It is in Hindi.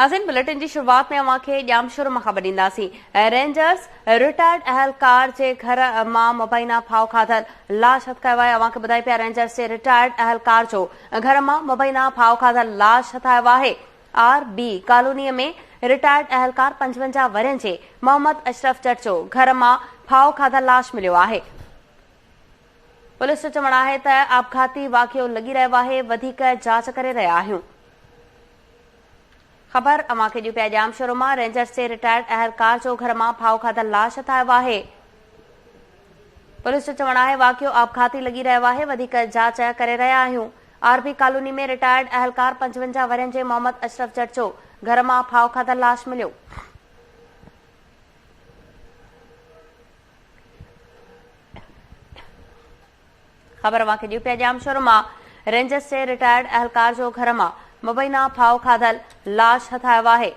नाज़रीन, बुलेटिन की शुरुआत में अवांखे ॼामशुर में ख़बर ॾींदासीं। रेंजर्स रिटायर्ड अहलकार के घर मां मुबैना फाव खाधल लाश हथ कयो आहे। अवांखे ॿुधाई पिया रेंजर्स के रिटायर्ड अहलकार जो घर मां मुबैना फाव खाधल लाश हथायो आहे। RB कॉलोनी में रिटायर्ड अहलकार 55 वरनि जे मोहम्मद अशरफ जट जो घर मां फाव खाधल लाश मिलियो आहे। पुलिस जो चवणु आहे त आपघाती वाक़ियो लॻी रहियो आहे, वधीक जांच करे रहिया आहियूं। खबर अवांखे ॾियूं पिया ॼामशुर मां। रेंजर्स जे रिटायर्ड अहलकार जो घर मां फाव खाधल लाश हथायो आहे। पुलिस जो चवणु आहे वाक़ियो आपघाती लॻी रहियो आहे, वधीक जांच करे रहिया आहियूं। RB कॉलोनी में रिटायर्ड अहलकार 55 वरनि जे मोहम्मद अशरफ जट जो घर मां फाव खाधल लाश मिलियो। खबर अवांखे ॾियूं पिया ॼामशुर मां। रेंजर्स जे रिटायर्ड अहलकार जो घर मां मुबैना फाव खाधल लाश हथायो आहे।